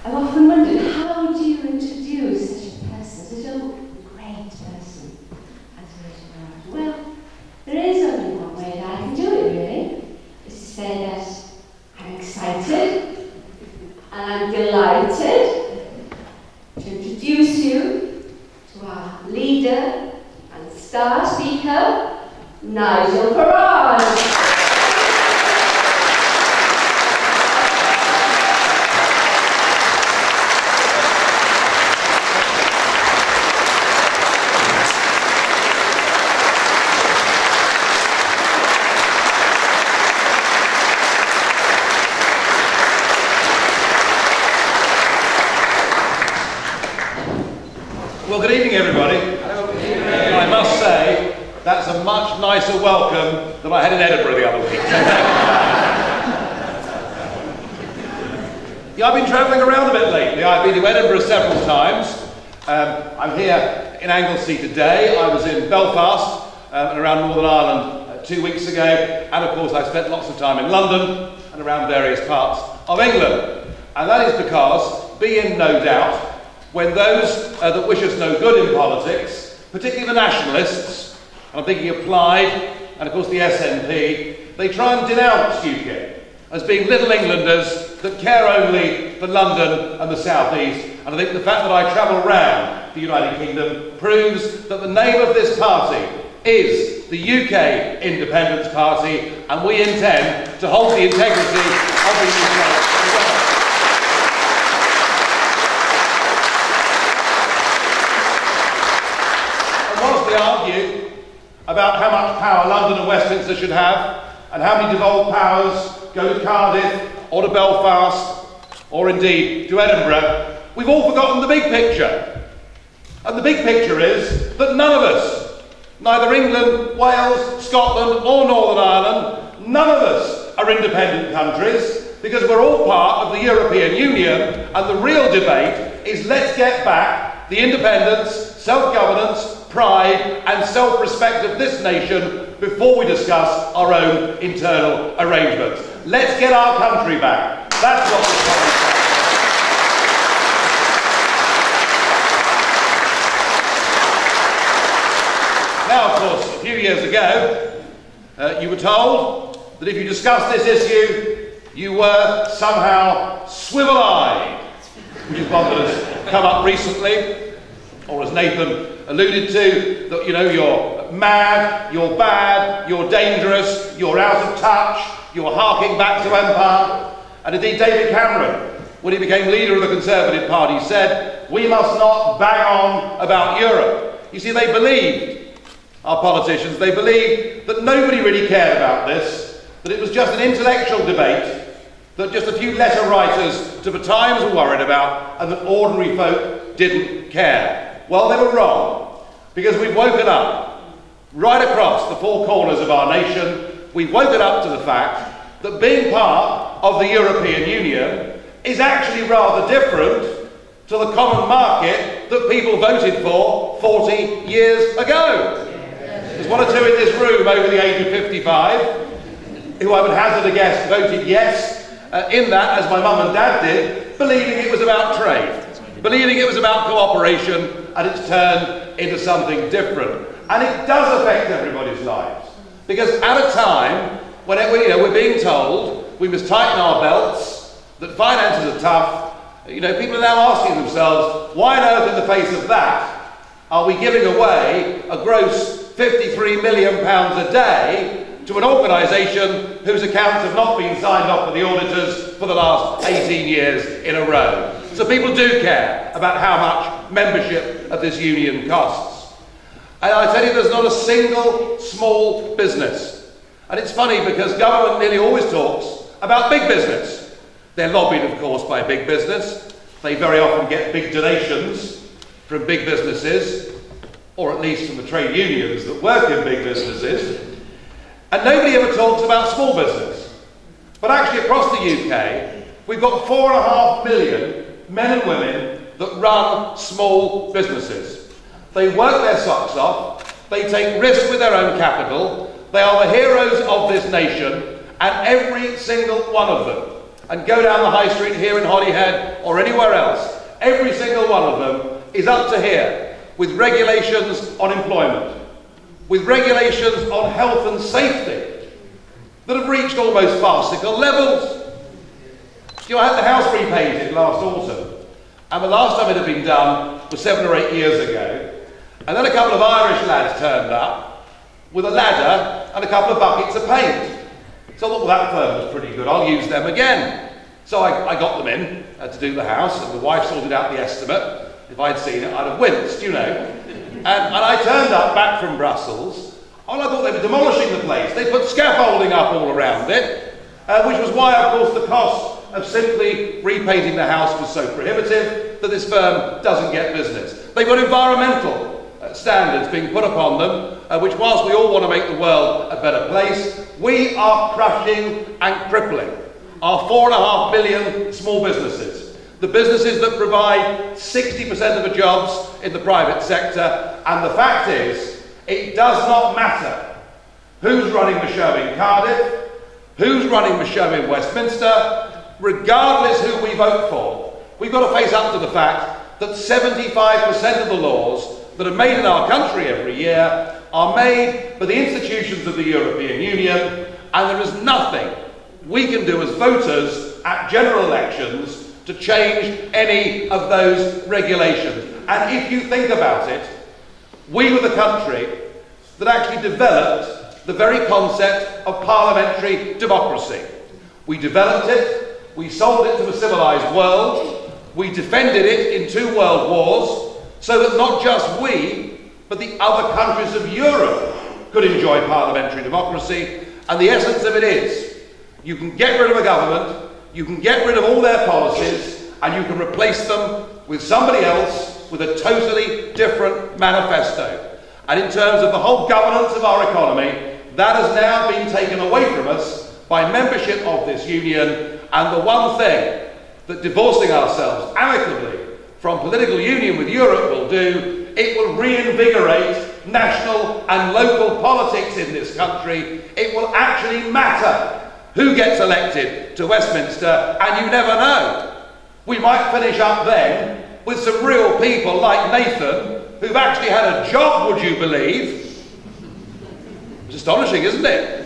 I've often wondered, how do you introduce such a person, such a great person, as Nigel Farage? Well, there is only one way that I can do it, really. Is to say that I'm excited and I'm delighted to introduce you to our leader and star speaker, Nigel Farage. Well, good evening, everybody. I must say, that's a much nicer welcome than I had in Edinburgh the other week. Yeah, I've been travelling around a bit lately. I've been to Edinburgh several times. I'm here in Anglesey today. I was in Belfast and around Northern Ireland 2 weeks ago. And of course, I spent lots of time in London and around various parts of England. And that is because, be in no doubt, when those that wish us no good in politics, particularly the nationalists, and I'm thinking of Plaid and of course the SNP, they try and denounce UKip as being little Englanders that care only for London and the South East. And I think the fact that I travel around the United Kingdom proves that the name of this party is the UK Independence Party, and we intend to hold the integrity of the UK. We argue about how much power London and Westminster should have, and how many devolved powers go to Cardiff or to Belfast or indeed to Edinburgh. We've all forgotten the big picture. And the big picture is that none of us, neither England, Wales, Scotland or Northern Ireland, none of us are independent countries, because we're all part of the European Union, and the real debate is let's get back the independence, self-governance, pride and self-respect of this nation before we discuss our own internal arrangements. Let's get our country back. That's what we're trying to say. Now, of course, a few years ago, you were told that if you discussed this issue, you were somehow swivel-eyed, which is one that has come up recently, or as Nathan alluded to, that, you know, you're mad, you're bad, you're dangerous, you're out of touch, you're harking back to empire. And indeed David Cameron, when he became leader of the Conservative Party, said, we must not bang on about Europe. You see, they believed, our politicians, they believed that nobody really cared about this, that it was just an intellectual debate, that just a few letter writers to the Times were worried about, and that ordinary folk didn't care. Well, they were wrong, because we've woken up right across the four corners of our nation. We've woken up to the fact that being part of the European Union is actually rather different to the common market that people voted for 40 years ago. There's one or two in this room over the age of 55 who, I would hazard a guess, voted yes in that, as my mum and dad did, believing it was about trade, believing it was about cooperation, and it's turned into something different. And it does affect everybody's lives. Because at a time when we're being told we must tighten our belts, that finances are tough, people are now asking themselves, why on earth in the face of that are we giving away a gross £53 million a day to an organisation whose accounts have not been signed off by the auditors for the last 18 years in a row? So people do care about how much membership of this union costs. And I tell you, there's not a single small business. And it's funny because government nearly always talks about big business. They're lobbied, of course, by big business. They very often get big donations from big businesses, or at least from the trade unions that work in big businesses. And nobody ever talks about small business. But actually across the UK, we've got 4.5 million men and women that run small businesses. They work their socks off, they take risks with their own capital, they are the heroes of this nation, and every single one of them and go down the high street here in Holyhead or anywhere else, every single one of them is up to here with regulations on employment, with regulations on health and safety that have reached almost farcical levels. You know, I had the house repainted last autumn, and the last time it had been done was 7 or 8 years ago, and then a couple of Irish lads turned up with a ladder and a couple of buckets of paint. So I thought, well, that firm was pretty good, I'll use them again. So I got them in to do the house, and the wife sorted out the estimate. If I'd seen it, I'd have winced, you know. And I turned up back from Brussels, and I thought they were demolishing the place. They put scaffolding up all around it, which was why, of course, the cost of simply repainting the house was so prohibitive that this firm doesn't get business. They've got environmental standards being put upon them, which, whilst we all want to make the world a better place, we are crushing and crippling our 4.5 million small businesses, the businesses that provide 60% of the jobs in the private sector. And the fact is, it does not matter who's running the show in Cardiff, who's running the show in Westminster. Regardless who we vote for, we've got to face up to the fact that 75% of the laws that are made in our country every year are made by the institutions of the European Union, and there is nothing we can do as voters at general elections to change any of those regulations. And if you think about it, we were the country that actually developed the very concept of parliamentary democracy. We developed it. We sold it to a civilised world. We defended it in 2 world wars so that not just we, but the other countries of Europe could enjoy parliamentary democracy. And the essence of it is, you can get rid of a government, you can get rid of all their policies, and you can replace them with somebody else with a totally different manifesto. And in terms of the whole governance of our economy, that has now been taken away from us by membership of this union. And the one thing that divorcing ourselves amicably from political union with Europe will do, it will reinvigorate national and local politics in this country. It will actually matter who gets elected to Westminster, and you never know. We might finish up then with some real people like Nathan, who've actually had a job, would you believe? It's astonishing, isn't it?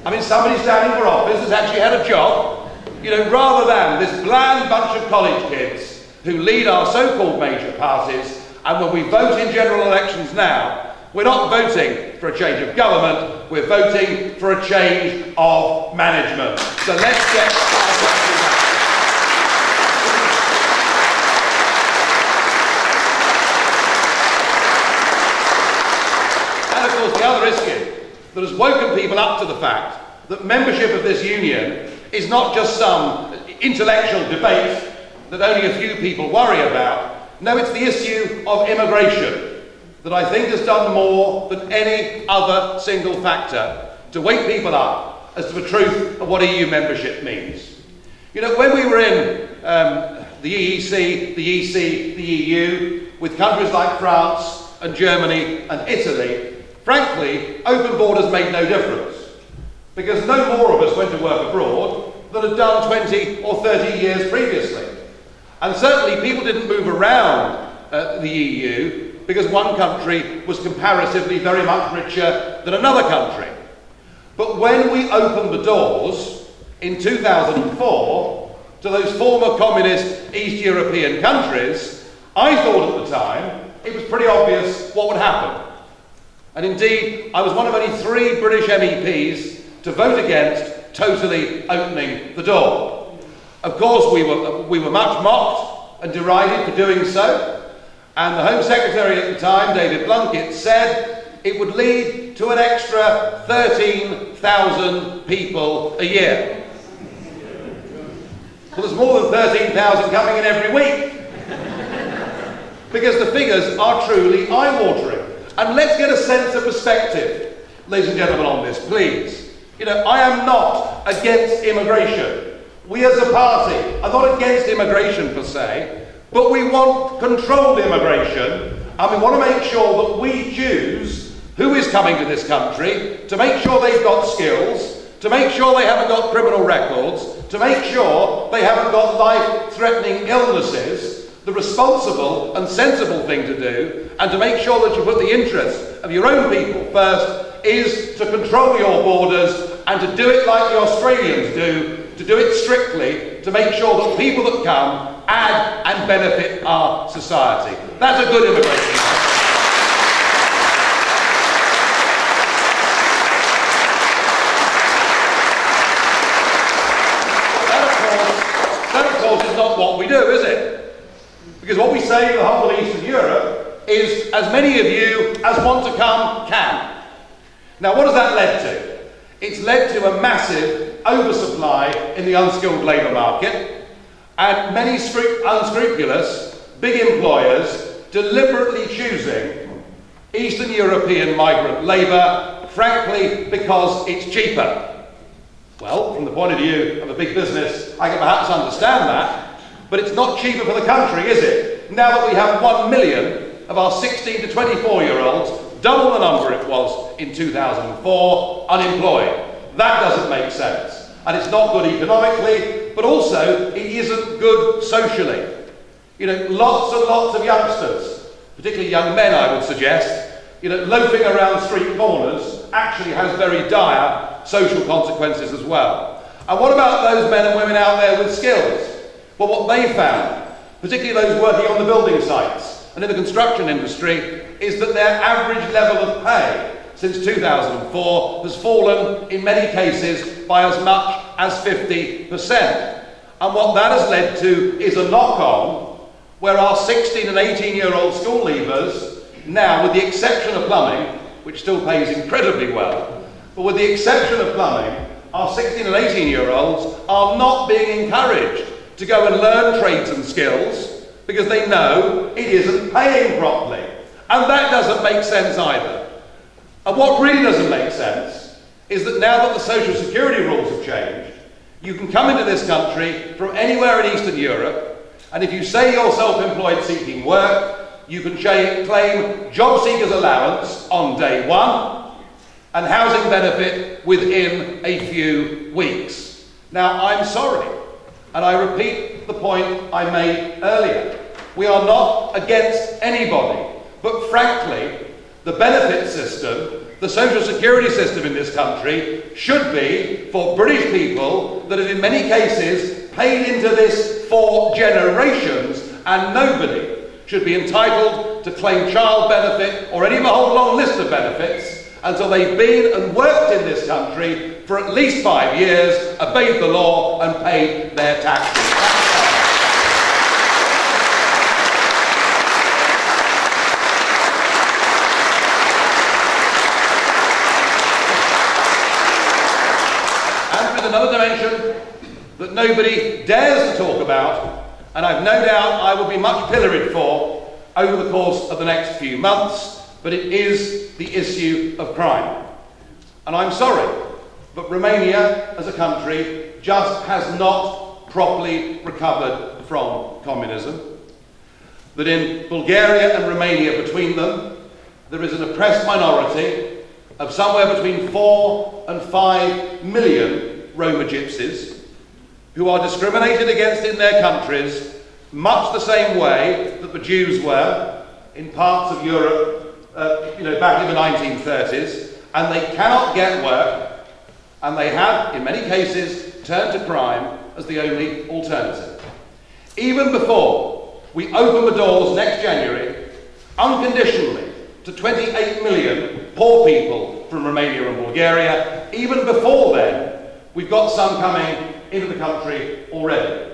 I mean, somebody standing for office has actually had a job. You know, rather than this bland bunch of college kids who lead our so-called major parties, and when we vote in general elections now, we're not voting for a change of government, we're voting for a change of management. So let's get started. And of course, the other issue that has woken people up to the fact that membership of this union is not just some intellectual debate that only a few people worry about. No, it's the issue of immigration that I think has done more than any other single factor to wake people up as to the truth of what EU membership means. You know, when we were in the EEC, the EC, the EU, with countries like France and Germany and Italy, frankly, open borders made no difference, because no more of us went to work abroad than had done 20 or 30 years previously. And certainly people didn't move around the EU because one country was comparatively very much richer than another country. But when we opened the doors in 2004 to those former communist East European countries, I thought at the time it was pretty obvious what would happen. And indeed, I was one of only 3 British MEPs to vote against totally opening the door. Of course, we were much mocked and derided for doing so, and the Home Secretary at the time, David Blunkett, said it would lead to an extra 13,000 people a year. Well, there's more than 13,000 coming in every week, because the figures are truly eye-watering. And let's get a sense of perspective, ladies and gentlemen, on this, please. You know, I am not against immigration. We as a party are not against immigration per se, but we want controlled immigration, and we want to make sure that we choose who is coming to this country, to make sure they've got skills, to make sure they haven't got criminal records, to make sure they haven't got life-threatening illnesses, the responsible and sensible thing to do, and to make sure that you put the interests of your own people first, is to control your borders and to do it like the Australians do, to do it strictly, to make sure that people that come add and benefit our society. That's a good immigration policy. That, of course, is not what we do, is it? Because what we say to the whole of Eastern Europe is, as many of you as want to come can. Now, what has that led to? It's led to a massive oversupply in the unskilled labour market, and many unscrupulous big employers deliberately choosing Eastern European migrant labour, frankly, because it's cheaper. Well, from the point of view of a big business, I can perhaps understand that, but it's not cheaper for the country, is it? Now that we have 1 million of our 16 to 24-year-olds, double the number it was in 2004, unemployed. That doesn't make sense. And it's not good economically, but also it isn't good socially. You know, lots and lots of youngsters, particularly young men, I would suggest, you know, loafing around street corners actually has very dire social consequences as well. And what about those men and women out there with skills? Well, what they found, particularly those working on the building sites and in the construction industry, is that their average level of pay since 2004 has fallen, in many cases, by as much as 50%. And what that has led to is a knock-on where our 16 and 18-year-old school leavers, now, with the exception of plumbing, which still pays incredibly well, but with the exception of plumbing, our 16 and 18-year-olds are not being encouraged to go and learn trades and skills because they know it isn't paying properly. And that doesn't make sense either. And what really doesn't make sense is that now that the social security rules have changed, you can come into this country from anywhere in Eastern Europe, and if you say you're self-employed seeking work, you can claim job seekers allowance on day one and housing benefit within a few weeks. Now, I'm sorry, and I repeat the point I made earlier. We are not against anybody. But frankly, the benefit system, the social security system in this country, should be for British people that have in many cases paid into this for generations, and nobody should be entitled to claim child benefit or any of a whole long list of benefits until they've been and worked in this country for at least 5 years, obeyed the law and paid their taxes. Another dimension that nobody dares to talk about, and I've no doubt I will be much pilloried for over the course of the next few months, but it is the issue of crime. And I'm sorry, but Romania as a country just has not properly recovered from communism. That in Bulgaria and Romania, between them, there is an oppressed minority of somewhere between 4 and 5 million Roma gypsies who are discriminated against in their countries much the same way that the Jews were in parts of Europe back in the 1930s, and they cannot get work, and they have in many cases turned to crime as the only alternative. Even before we open the doors next January unconditionally to 28 million poor people from Romania and Bulgaria, even before then, we've got some coming into the country already.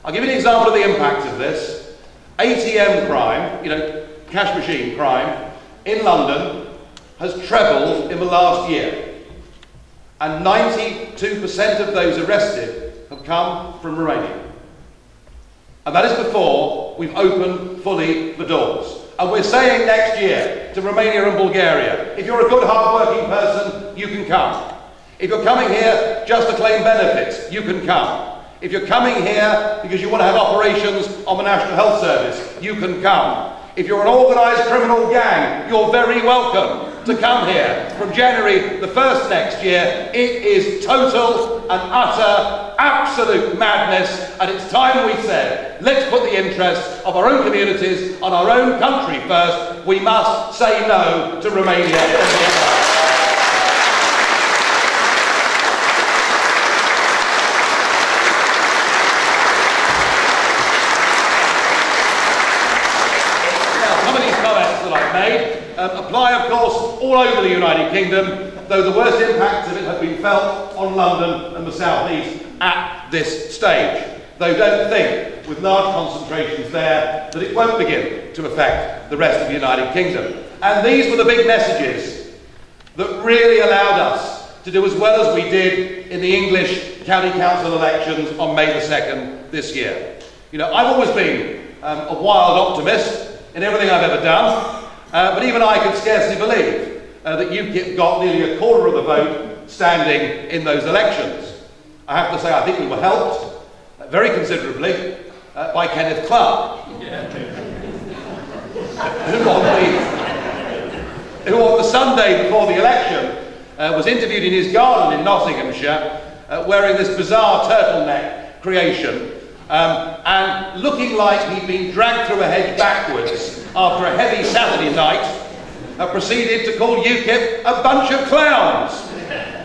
I'll give you an example of the impact of this. ATM crime, cash machine crime, in London has trebled in the last year. And 92% of those arrested have come from Romania. And that is before we've opened fully the doors. And we're saying next year to Romania and Bulgaria, if you're a good, hard-working person, you can come. If you're coming here just to claim benefits, you can come. If you're coming here because you want to have operations on the National Health Service, you can come. If you're an organised criminal gang, you're very welcome. to come here from January the 1st next year. It is total and utter, absolute madness, and it's time we said, let's put the interests of our own communities and our own country first. We must say no to Romania. Apply, of course, all over the United Kingdom, though the worst impacts of it have been felt on London and the South East at this stage. Though don't think, with large concentrations there, that it won't begin to affect the rest of the United Kingdom. And these were the big messages that really allowed us to do as well as we did in the English County Council elections on May the 2nd this year. You know, I've always been a wild optimist in everything I've ever done. But even I could scarcely believe that UKip got nearly a quarter of the vote standing in those elections. I have to say, I think we were helped very considerably by Kenneth Clarke, who on the Sunday before the election was interviewed in his garden in Nottinghamshire wearing this bizarre turtleneck creation and looking like he'd been dragged through a hedge backwards after a heavy Saturday night, proceeded to call UKip a bunch of clowns.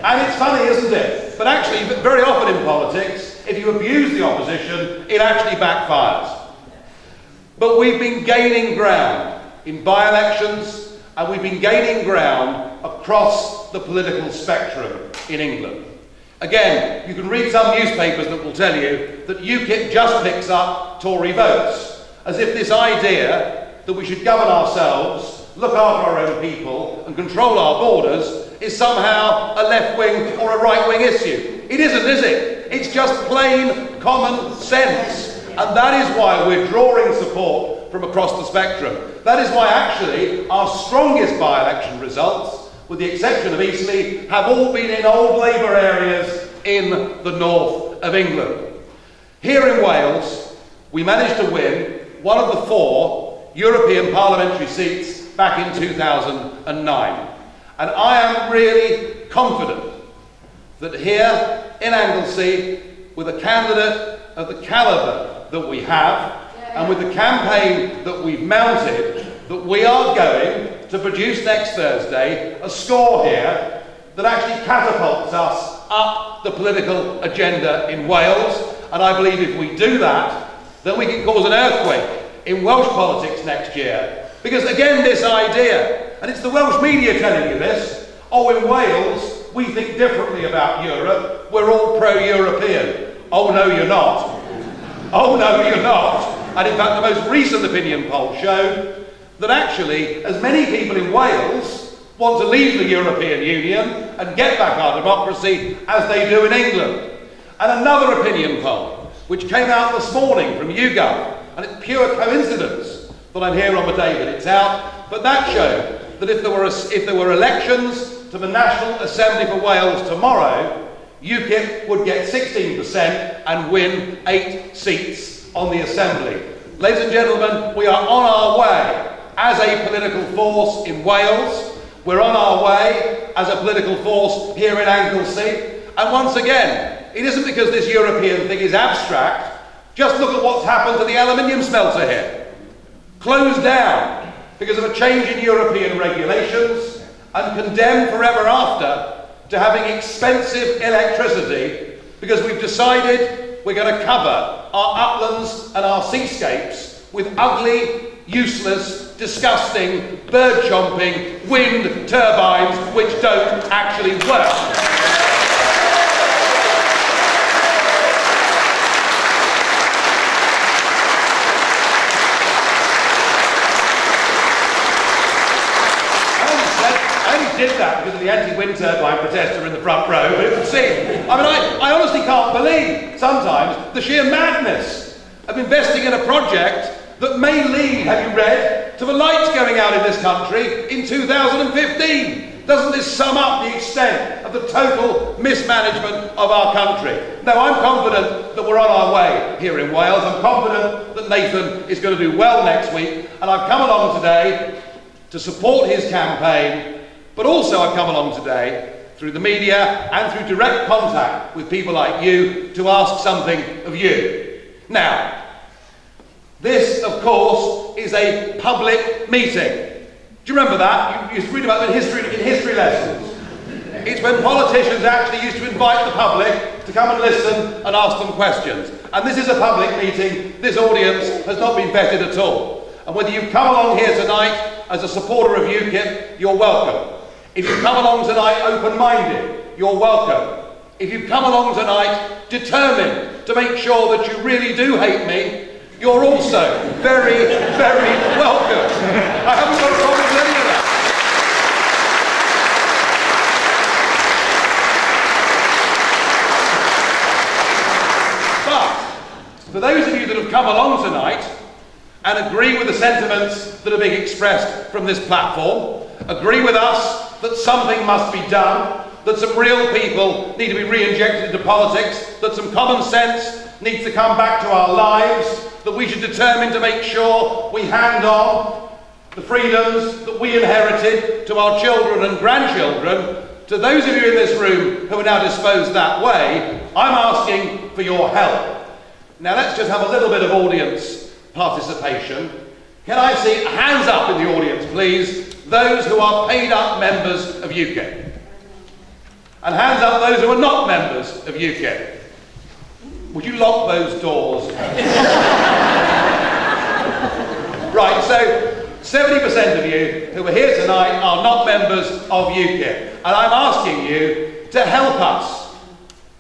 And it's funny, isn't it? But actually, very often in politics, if you abuse the opposition, it actually backfires. But we've been gaining ground in by-elections, and we've been gaining ground across the political spectrum in England. Again, you can read some newspapers that will tell you that UKip just picks up Tory votes, as if this idea that we should govern ourselves, look after our own people and control our borders is somehow a left-wing or a right-wing issue. It isn't, is it? It's just plain common sense. And that is why we're drawing support from across the spectrum. That is why actually our strongest by-election results, with the exception of Eastleigh, have all been in old Labour areas in the north of England. Here in Wales, we managed to win one of the 4 European parliamentary seats back in 2009. And I am really confident that here in Anglesey, with a candidate of the calibre that we have, and with the campaign that we've mounted, that we are going to produce next Thursday a score here that actually catapults us up the political agenda in Wales. And I believe if we do that, then we can cause an earthquake in Welsh politics next year. Because again, this idea, and it's the Welsh media telling you this, oh, in Wales, we think differently about Europe, we're all pro-European. Oh, no, you're not. Oh, no, you're not. And in fact, the most recent opinion poll showed that actually, as many people in Wales want to leave the European Union and get back our democracy as they do in England. And another opinion poll, which came out this morning from YouGov, and it's pure coincidence that I'm here on the day that it's out, but that showed that if there were elections to the National Assembly for Wales tomorrow, UKip would get 16% and win 8 seats on the Assembly. Ladies and gentlemen, we are on our way as a political force in Wales. We're on our way as a political force here in Anglesey. And once again, it isn't because this European thing is abstract. Just look at what's happened to the aluminium smelter here. Closed down because of a change in European regulations and condemned forever after to having expensive electricity because we've decided we're going to cover our uplands and our seascapes with ugly, useless, disgusting, bird-chomping wind turbines which don't actually work. Did that because of the anti-wind turbine protester in the front row, but it would seem. I mean, I honestly can't believe sometimes the sheer madness of investing in a project that may lead, have you read, to the lights going out in this country in 2015. Doesn't this sum up the extent of the total mismanagement of our country? Now, I'm confident that we're on our way here in Wales. I'm confident that Nathan is going to do well next week, and I've come along today to support his campaign. But also I've come along today through the media and through direct contact with people like you to ask something of you. Now, this, of course, is a public meeting. Do you remember that? You used to read about it in history lessons. It's when politicians actually used to invite the public to come and listen and ask them questions. And this is a public meeting. This audience has not been vetted at all. And whether you've come along here tonight as a supporter of UKip, you're welcome. If you've come along tonight open-minded, you're welcome. If you've come along tonight determined to make sure that you really do hate me, you're also very, very welcome. I haven't got a problem with any of that. But for those of you that have come along tonight and agree with the sentiments that are being expressed from this platform, agree with us that something must be done, that some real people need to be re-injected into politics, that some common sense needs to come back to our lives, that we should determine to make sure we hand on the freedoms that we inherited to our children and grandchildren. To those of you in this room who are now disposed that way, I'm asking for your help. Now let's just have a little bit of audience participation. Can I see hands up in the audience, please, those who are paid up members of UKip? And hands up those who are not members of UKip. Would you lock those doors? Right, so 70% of you who are here tonight are not members of UKip. And I'm asking you to help us.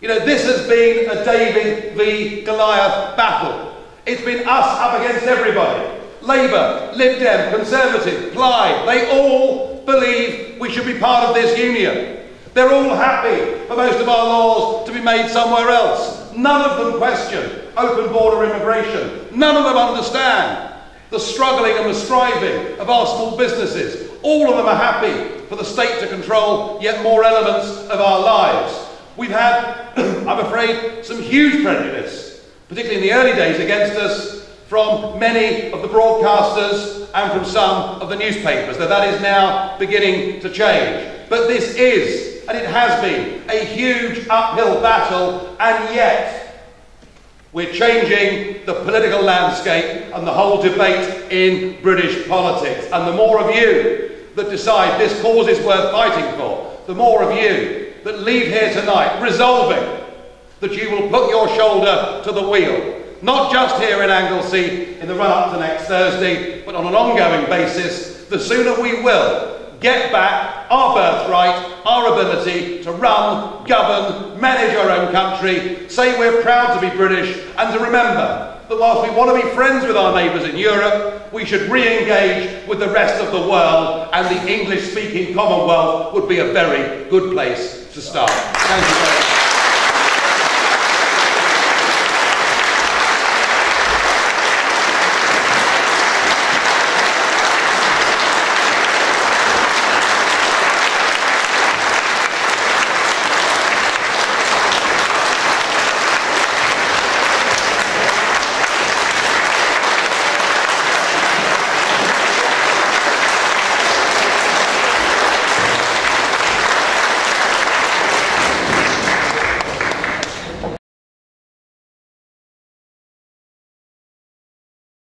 You know, this has been a David v Goliath battle. It's been us up against everybody. Labour, Lib Dem, Conservative, Plaid, they all believe we should be part of this union. They're all happy for most of our laws to be made somewhere else. None of them question open border immigration. None of them understand the struggling and the striving of our small businesses. All of them are happy for the state to control yet more elements of our lives. We've had, I'm afraid, some huge prejudice, particularly in the early days, against us from many of the broadcasters and from some of the newspapers, though that is now beginning to change. But this is, and it has been, a huge uphill battle, and yet we're changing the political landscape and the whole debate in British politics. And the more of you that decide this cause is worth fighting for, the more of you that leave here tonight resolving that you will put your shoulder to the wheel, not just here in Anglesey in the run-up to next Thursday, but on an ongoing basis, the sooner we will get back our birthright, our ability to run, govern, manage our own country, say we're proud to be British, and to remember that whilst we want to be friends with our neighbours in Europe, we should re-engage with the rest of the world, and the English-speaking Commonwealth would be a very good place to start. Thank you very much.